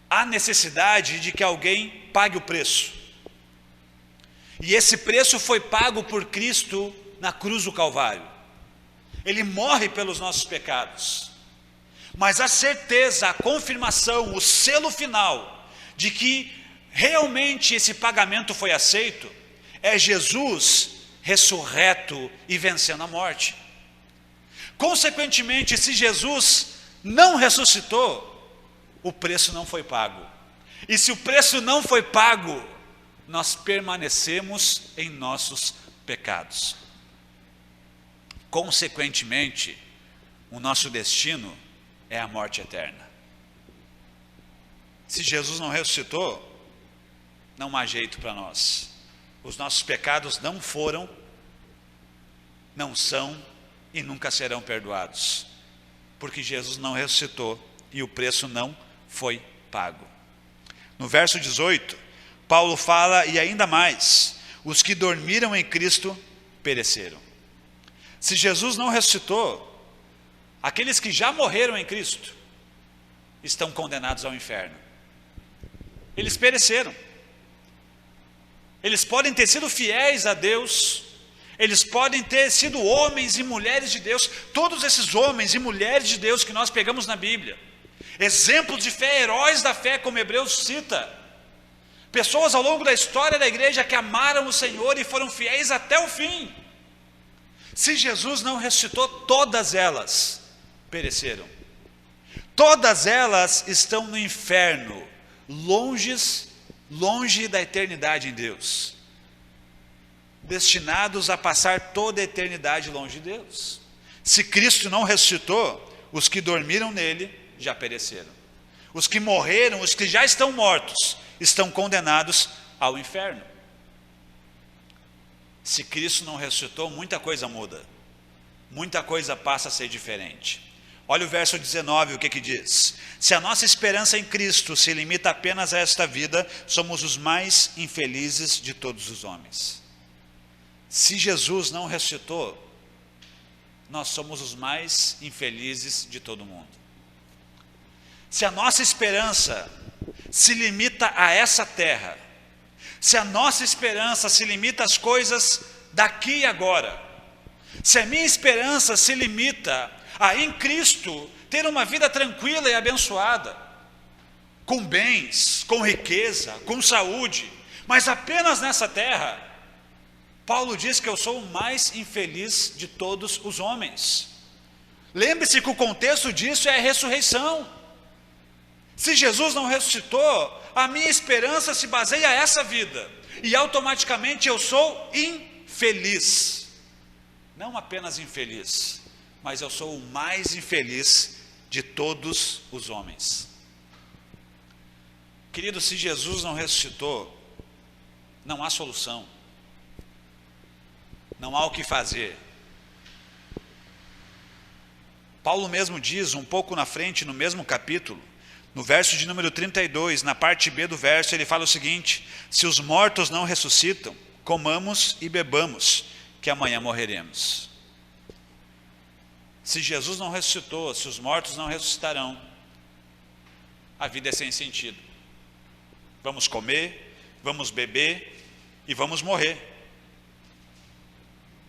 há necessidade de que alguém pague o preço. E esse preço foi pago por Cristo na cruz do Calvário. Ele morre pelos nossos pecados. Mas a certeza, a confirmação, o selo final de que realmente esse pagamento foi aceito, é Jesus ressurreto e vencendo a morte. Consequentemente, se Jesus não ressuscitou, o preço não foi pago. E se o preço não foi pago, nós permanecemos em nossos pecados. Consequentemente, o nosso destino é a morte eterna. Se Jesus não ressuscitou, não há jeito para nós. Os nossos pecados não foram, não são e nunca serão perdoados, porque Jesus não ressuscitou e o preço não foi pago. No verso 18, Paulo fala, e ainda mais, os que dormiram em Cristo pereceram. Se Jesus não ressuscitou, aqueles que já morreram em Cristo estão condenados ao inferno. Eles pereceram. Eles podem ter sido fiéis a Deus, eles podem ter sido homens e mulheres de Deus, todos esses homens e mulheres de Deus que nós pegamos na Bíblia, exemplos de fé, heróis da fé, como Hebreus cita, pessoas ao longo da história da igreja que amaram o Senhor e foram fiéis até o fim. Se Jesus não ressuscitou, todas elas pereceram. Todas elas estão no inferno, longe da eternidade em Deus, destinados a passar toda a eternidade longe de Deus. Se Cristo não ressuscitou, os que dormiram nele já pereceram. Os que morreram, os que já estão mortos, estão condenados ao inferno. Se Cristo não ressuscitou, muita coisa muda. Muita coisa passa a ser diferente. Olha o verso 19, o que diz? Se a nossa esperança em Cristo se limita apenas a esta vida, somos os mais infelizes de todos os homens. Se Jesus não ressuscitou, nós somos os mais infelizes de todo mundo. Se a nossa esperança se limita a essa terra, se a nossa esperança se limita às coisas daqui e agora, se a minha esperança se limita a em Cristo ter uma vida tranquila e abençoada, com bens, com riqueza, com saúde, mas apenas nessa terra, Paulo diz que eu sou o mais infeliz de todos os homens. Lembre-se que o contexto disso é a ressurreição. Se Jesus não ressuscitou, a minha esperança se baseia nessa vida, e automaticamente eu sou infeliz. Não apenas infeliz, mas eu sou o mais infeliz de todos os homens. Querido, se Jesus não ressuscitou, não há solução, não há o que fazer. Paulo mesmo diz, um pouco na frente, no mesmo capítulo, no verso de número 32, na parte B do verso, ele fala o seguinte: se os mortos não ressuscitam, comamos e bebamos, que amanhã morreremos. Se Jesus não ressuscitou, se os mortos não ressuscitarão, a vida é sem sentido. Vamos comer, vamos beber e vamos morrer.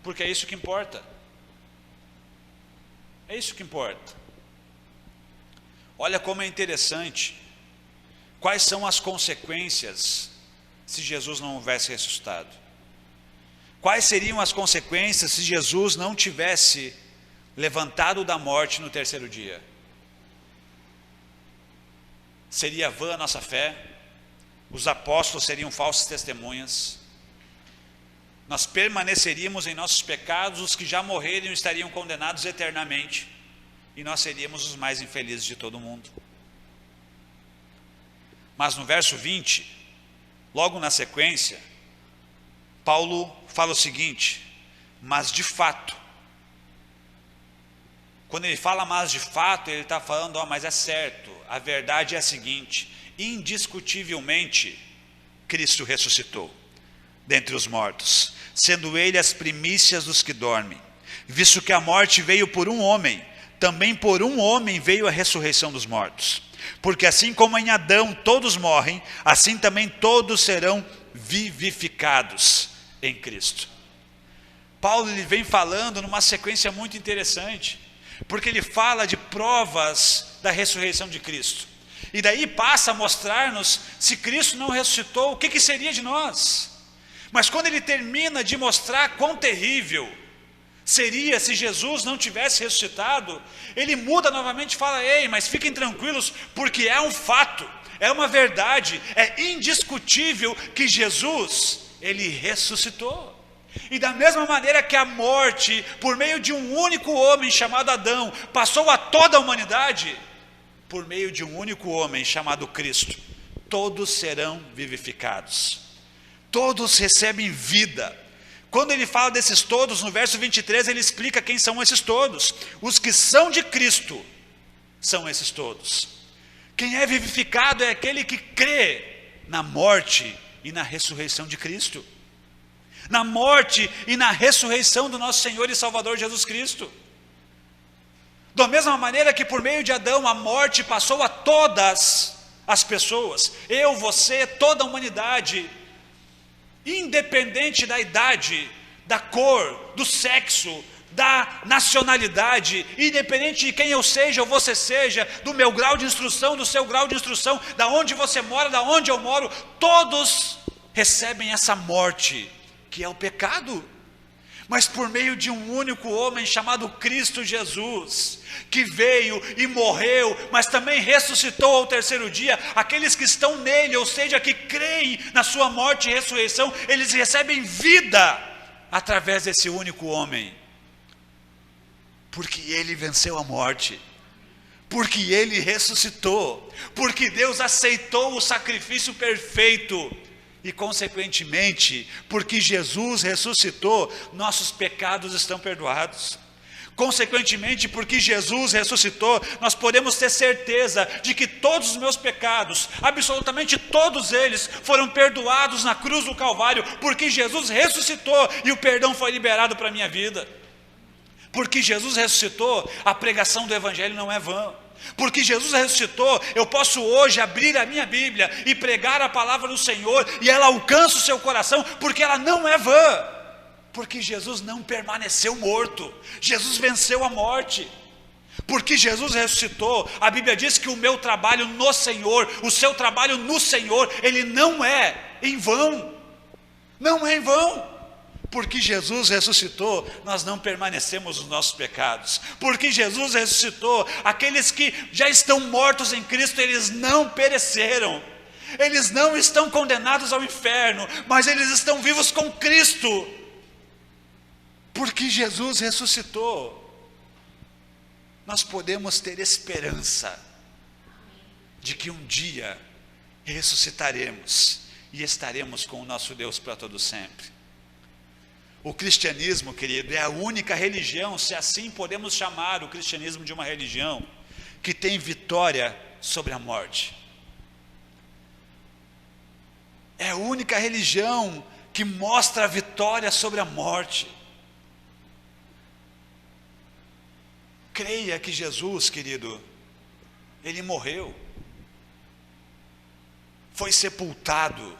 Porque é isso que importa. É isso que importa. Olha como é interessante. Quais são as consequências se Jesus não houvesse ressuscitado? Quais seriam as consequências se Jesus não tivesse levantado da morte no terceiro dia? Seria vã a nossa fé, os apóstolos seriam falsas testemunhas, nós permaneceríamos em nossos pecados, os que já morreram estariam condenados eternamente, e nós seríamos os mais infelizes de todo mundo. Mas no verso 20, logo na sequência, Paulo fala o seguinte: mas de fato. Quando ele fala mas de fato, ele está falando, mas é certo, a verdade é a seguinte: indiscutivelmente, Cristo ressuscitou dentre os mortos, sendo ele as primícias dos que dormem. Visto que a morte veio por um homem, também por um homem veio a ressurreição dos mortos. Porque assim como em Adão todos morrem, assim também todos serão vivificados em Cristo. Paulo ele vem falando numa sequência muito interessante, porque ele fala de provas da ressurreição de Cristo. E daí passa a mostrar-nos, se Cristo não ressuscitou, o que seria de nós? Mas quando ele termina de mostrar quão terrível seria se Jesus não tivesse ressuscitado, ele muda novamente e fala: ei, mas fiquem tranquilos, porque é um fato, é uma verdade, é indiscutível que Jesus, ele ressuscitou. E da mesma maneira que a morte, por meio de um único homem chamado Adão, passou a toda a humanidade, por meio de um único homem chamado Cristo, todos serão vivificados, todos recebem vida. Quando ele fala desses todos, no verso 23, ele explica quem são esses todos. Os que são de Cristo são esses todos. Quem é vivificado é aquele que crê na morte e na ressurreição de Cristo, na morte e na ressurreição do nosso Senhor e Salvador Jesus Cristo. Da mesma maneira que por meio de Adão a morte passou a todas as pessoas, eu, você, toda a humanidade, independente da idade, da cor, do sexo, da nacionalidade, independente de quem eu seja ou você seja, do meu grau de instrução, do seu grau de instrução, da onde você mora, da onde eu moro, todos recebem essa morte, que é o pecado. Mas por meio de um único homem chamado Cristo Jesus, que veio e morreu, mas também ressuscitou ao terceiro dia, aqueles que estão nele, ou seja, que creem na sua morte e ressurreição, eles recebem vida através desse único homem, porque ele venceu a morte, porque ele ressuscitou, porque Deus aceitou o sacrifício perfeito, e consequentemente, porque Jesus ressuscitou, nossos pecados estão perdoados. Consequentemente, porque Jesus ressuscitou, nós podemos ter certeza de que todos os meus pecados, absolutamente todos eles, foram perdoados na cruz do Calvário, porque Jesus ressuscitou e o perdão foi liberado para a minha vida. Porque Jesus ressuscitou, a pregação do Evangelho não é vã. Porque Jesus ressuscitou, eu posso hoje abrir a minha Bíblia e pregar a palavra do Senhor, e ela alcança o seu coração, porque ela não é vã. Porque Jesus não permaneceu morto, Jesus venceu a morte. Porque Jesus ressuscitou, a Bíblia diz que o meu trabalho no Senhor, o seu trabalho no Senhor, ele não é em vão. Não é em vão. Porque Jesus ressuscitou, nós não permanecemos nos nossos pecados. Porque Jesus ressuscitou, aqueles que já estão mortos em Cristo, eles não pereceram. Eles não estão condenados ao inferno, mas eles estão vivos com Cristo. Porque Jesus ressuscitou, nós podemos ter esperança de que um dia ressuscitaremos e estaremos com o nosso Deus para todo sempre. O cristianismo, querido, é a única religião, se assim podemos chamar o cristianismo de uma religião, que tem vitória sobre a morte. É a única religião que mostra a vitória sobre a morte. Creia que Jesus, querido, ele morreu, foi sepultado,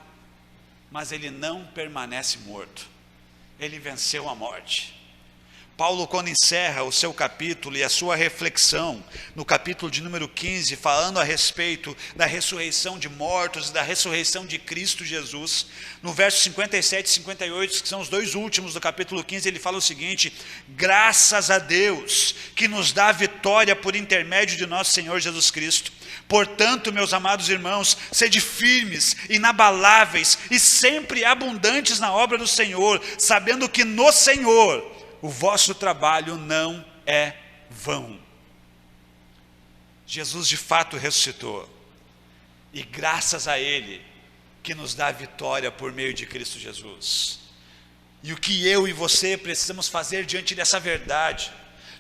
mas ele não permanece morto, ele venceu a morte. Paulo, quando encerra o seu capítulo e a sua reflexão, no capítulo de número 15, falando a respeito da ressurreição de mortos e da ressurreição de Cristo Jesus, no verso 57 e 58, que são os dois últimos do capítulo 15, ele fala o seguinte: graças a Deus, que nos dá a vitória por intermédio de nosso Senhor Jesus Cristo. Portanto, meus amados irmãos, sede firmes, inabaláveis e sempre abundantes na obra do Senhor, sabendo que no Senhor o vosso trabalho não é vão. Jesus de fato ressuscitou, e graças a Ele, que nos dá a vitória por meio de Cristo Jesus. E o que eu e você precisamos fazer diante dessa verdade,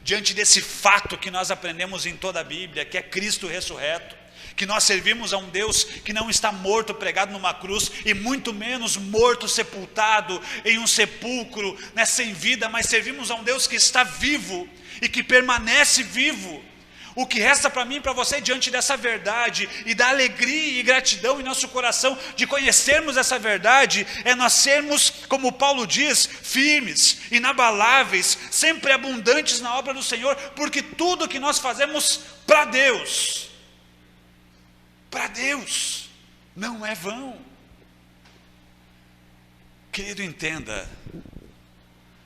diante desse fato que nós aprendemos em toda a Bíblia, que é Cristo ressurreto, que nós servimos a um Deus que não está morto pregado numa cruz, e muito menos morto sepultado em um sepulcro, né, sem vida, mas servimos a um Deus que está vivo e que permanece vivo. O que resta para mim e para você diante dessa verdade e da alegria e gratidão em nosso coração de conhecermos essa verdade, é nós sermos, como Paulo diz, firmes, inabaláveis, sempre abundantes na obra do Senhor, porque tudo que nós fazemos para Deus, não é vão. Querido, entenda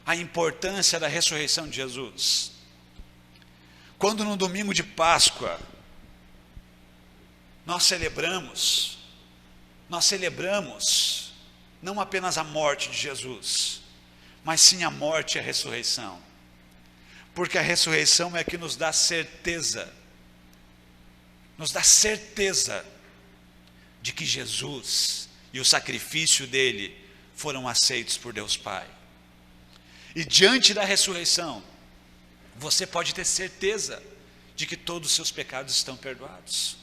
a importância da ressurreição de Jesus. Quando no domingo de Páscoa nós celebramos não apenas a morte de Jesus, mas sim a morte e a ressurreição. Porque a ressurreição é que nos dá certeza de que Jesus e o sacrifício dele foram aceitos por Deus Pai. E diante da ressurreição, você pode ter certeza de que todos os seus pecados estão perdoados.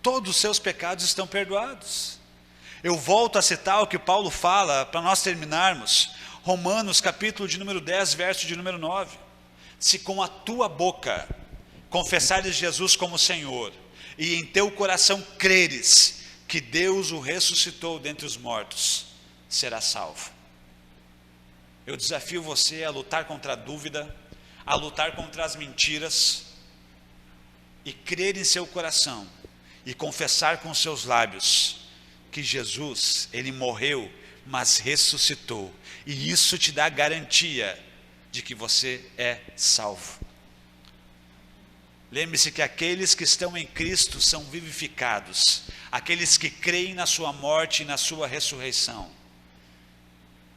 Todos os seus pecados estão perdoados. Eu volto a citar o que Paulo fala, para nós terminarmos, Romanos capítulo de número 10, verso de número 9. Se com a tua boca confessares Jesus como Senhor, e em teu coração creres que Deus o ressuscitou dentre os mortos, serás salvo. Eu desafio você a lutar contra a dúvida, a lutar contra as mentiras, e crer em seu coração, e confessar com seus lábios, que Jesus, ele morreu, mas ressuscitou, e isso te dá garantia de que você é salvo. Lembre-se que aqueles que estão em Cristo são vivificados, aqueles que creem na sua morte e na sua ressurreição.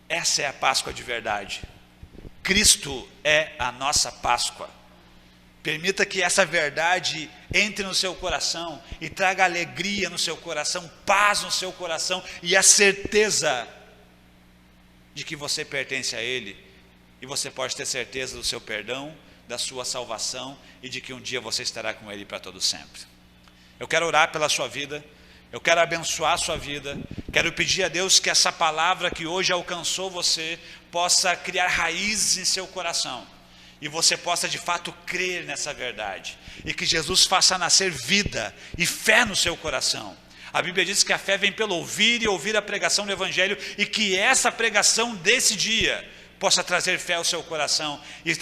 Essa é a Páscoa de verdade. Cristo é a nossa Páscoa. Permita que essa verdade entre no seu coração e traga alegria no seu coração, paz no seu coração e a certeza de que você pertence a Ele, e você pode ter certeza do seu perdão da sua salvação e de que um dia você estará com Ele para todo sempre. Eu quero orar pela sua vida, eu quero abençoar a sua vida, quero pedir a Deus que essa palavra que hoje alcançou você possa criar raízes em seu coração e você possa de fato crer nessa verdade e que Jesus faça nascer vida e fé no seu coração. A Bíblia diz que a fé vem pelo ouvir e ouvir a pregação do Evangelho e que essa pregação desse dia possa trazer fé ao seu coração e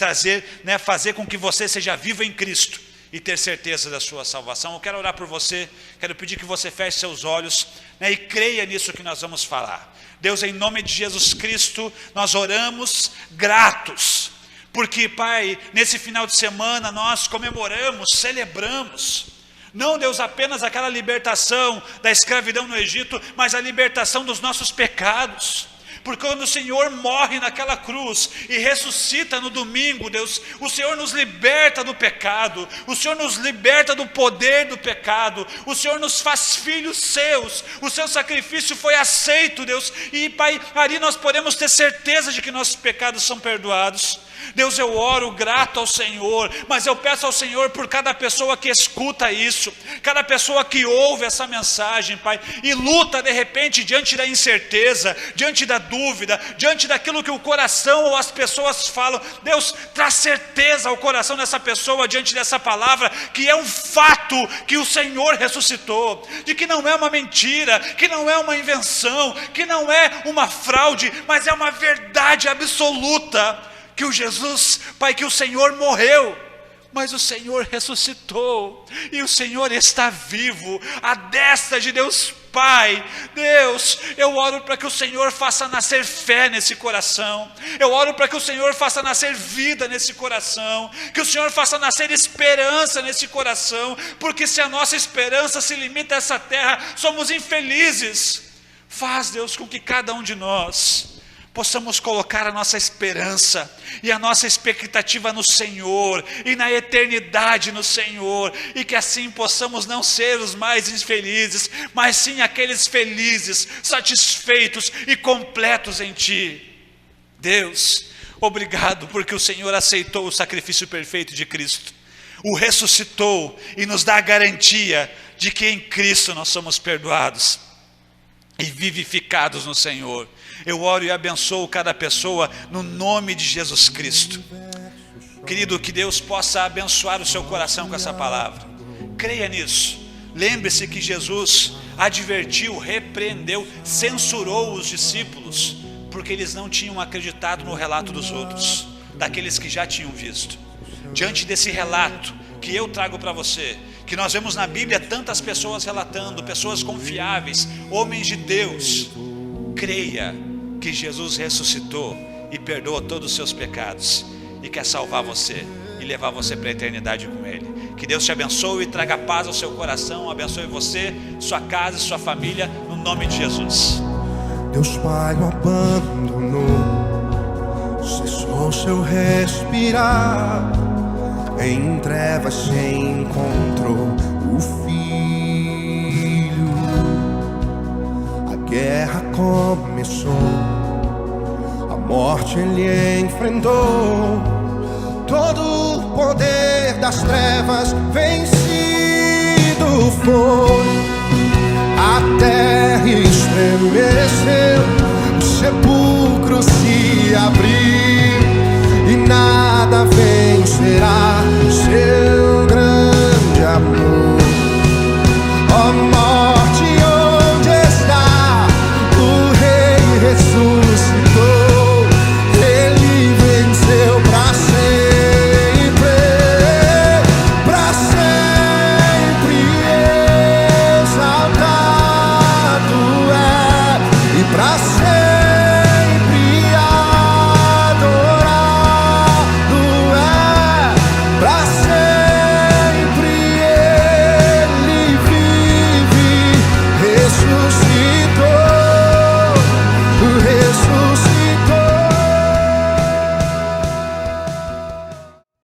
fazer com que você seja vivo em Cristo e ter certeza da sua salvação. Eu quero orar por você, quero pedir que você feche seus olhos, e creia nisso que nós vamos falar. Deus, em nome de Jesus Cristo, nós oramos gratos, porque, Pai, nesse final de semana nós comemoramos, celebramos, não, Deus, apenas aquela libertação da escravidão no Egito, mas a libertação dos nossos pecados. Porque quando o Senhor morre naquela cruz e ressuscita no domingo, Deus, o Senhor nos liberta do pecado, o Senhor nos liberta do poder do pecado, o Senhor nos faz filhos seus, o seu sacrifício foi aceito, Deus, e Pai, ali nós podemos ter certeza de que nossos pecados são perdoados. Deus, eu oro grato ao Senhor, mas eu peço ao Senhor por cada pessoa que escuta isso, cada pessoa que ouve essa mensagem, Pai, e luta de repente diante da incerteza, diante da dúvida, diante daquilo que o coração ou as pessoas falam. Deus, traz certeza ao coração dessa pessoa diante dessa palavra, que é um fato que o Senhor ressuscitou, de que não é uma mentira, que não é uma invenção, que não é uma fraude, mas é uma verdade absoluta, que o Jesus, Pai, que o Senhor morreu, mas o Senhor ressuscitou, e o Senhor está vivo, à destra de Deus Pai. Deus, eu oro para que o Senhor faça nascer fé nesse coração, eu oro para que o Senhor faça nascer vida nesse coração, que o Senhor faça nascer esperança nesse coração, porque se a nossa esperança se limita a essa terra, somos infelizes. Faz, Deus, com que cada um de nós possamos colocar a nossa esperança e a nossa expectativa no Senhor e na eternidade no Senhor, e que assim possamos não ser os mais infelizes, mas sim aqueles felizes, satisfeitos e completos em Ti. Deus, obrigado porque o Senhor aceitou o sacrifício perfeito de Cristo, o ressuscitou e nos dá a garantia de que em Cristo nós somos perdoados e vivificados no Senhor. Eu oro e abençoo cada pessoa no nome de Jesus Cristo. Querido, que Deus possa abençoar o seu coração com essa palavra. Creia nisso. Lembre-se que Jesus advertiu, repreendeu, censurou os discípulos, porque eles não tinham acreditado no relato dos outros, daqueles que já tinham visto. Diante desse relato que eu trago para você, que nós vemos na Bíblia tantas pessoas relatando, pessoas confiáveis, homens de Deus, creia que Jesus ressuscitou e perdoa todos os seus pecados e quer salvar você e levar você para a eternidade com Ele. Que Deus te abençoe e traga paz ao seu coração, abençoe você, sua casa e sua família, no nome de Jesus. Deus Pai o abandonou, cessou seu respirar, em trevas se encontrou o Filho. A guerra começou, a morte Ele enfrentou, todo o poder das trevas vencido foi. A terra estremeceu, o sepulcro se abriu, e nada vencerá